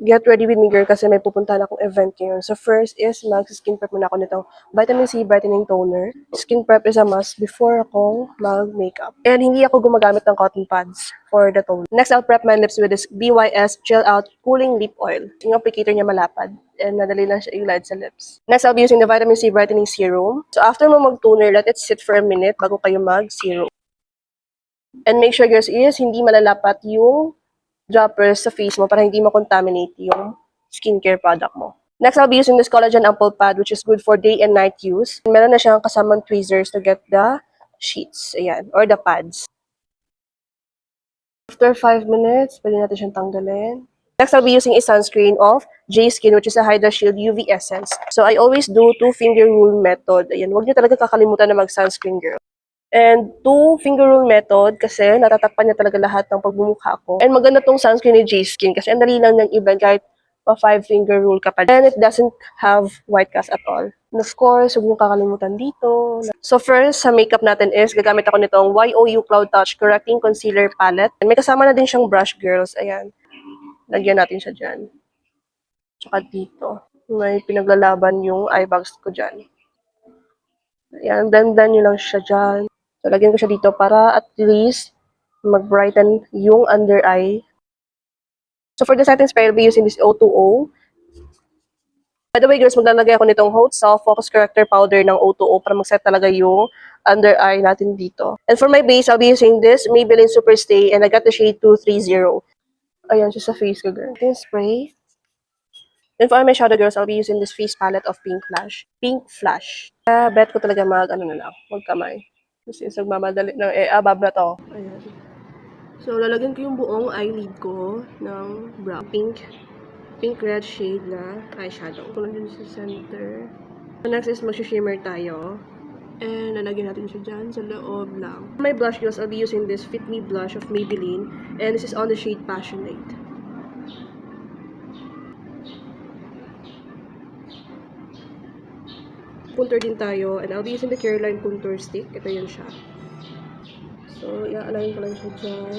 get ready with me, girl, kasi may pupuntahan akong event ngayon. So first is mag-skin prep muna ako nitong Vitamin C Brightening Toner. Skin prep is a must before akong mag-makeup. And hindi ako gumagamit ng cotton pads for the toner. Next, I'll prep my lips with this BYS Chill Out Cooling Lip Oil. Yung applicator niya malapad. And madali lang siya i-glide sa lips. Next, I'll be using the Vitamin C Brightening Serum. So after mo mag-toner, let it sit for a minute bago kayo mag-serum. And make sure, girls, is hindi malalapat yung droppers sa face mo para hindi ma-contaminate yung skincare product mo. Next, I'll be using this Collagen Ampoule Pad, which is good for day and night use. Meron na siyang kasamang tweezers to get the sheets, ayan, or the pads. After 5 minutes, pwede natin siyang tanggalin. Next, I'll be using a sunscreen of J-Skin, which is a Hydra Shield UV Essence. So, I always do 2-finger rule method. Ayan, huwag niyo talaga kakalimutan na mag-sunscreen, girl. And 2-finger rule method kasi natatakpan niya talaga lahat ng pagbumukha ko. And maganda tong sunscreen ni J-Skin kasi ang dali lang niyang i-blend kahit pa 5-finger rule ka pa. And it doesn't have white cast at all. And of course, huwag niyong kakalimutan dito. So first, sa makeup natin is gagamit ako nitong YOU Cloud Touch Correcting Concealer Palette. And may kasama na din siyang brush, girls. Ayan. Lagyan natin siya dyan. Tsaka dito. May pinaglalaban yung eye bags ko dyan. Ayan, dandan nyo lang siya dyan. So, lagyan ko siya dito para at least mag-brighten yung under eye. So, for the setting spray, I'll be using this O2O. By the way, girls, maglalagay ako nitong Hot Soft Focus Corrector Powder ng O2O para mag-set talaga yung under eye natin dito. And for my base, I'll be using this Maybelline Super Stay and I got the shade 230. Ayan siya sa face ko, girl. Yung spray. Then for my shadow, girls, I'll be using this face palette of Pink Flash. Pink Flash. Bet ko talaga ano na lang, magkamay. Kasi nagmamadali ng abab na to. Ayan. So, lalagyan ko yung buong eyelid ko ng brown. Pink red shade na eyeshadow. Ito lang dun sa center. So, next is mag-shimmer tayo. And lalagyan natin siya dyan sa loob lang. For my blush, girls, I'll be using this Fit Me blush of Maybelline. And this is on the shade Passionate. Contour din tayo. And I'll be using the Caroline Contour Stick. Ito yun siya. So, i-align ko lang siya dyan.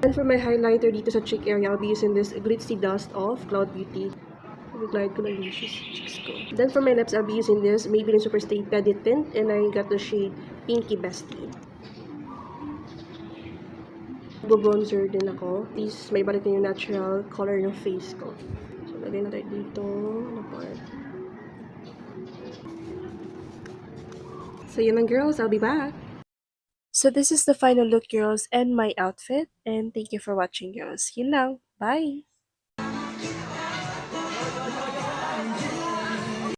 And for my highlighter dito sa cheek area, I'll be using this Glitzy Dust of Cloud Beauty. I-glide ko lang yung cheeks ko. Then for my lips, I'll be using this Maybelline Super Stay Pedit Tint. And I got the shade Pinky Bestie. Bronzer din ako. Please, may balik na yung natural color ng face ko. So, lagay na tayo dito na part. So, yun lang, girls. I'll be back. So, this is the final look, girls, and my outfit. And thank you for watching, girls. Yun lang. Bye!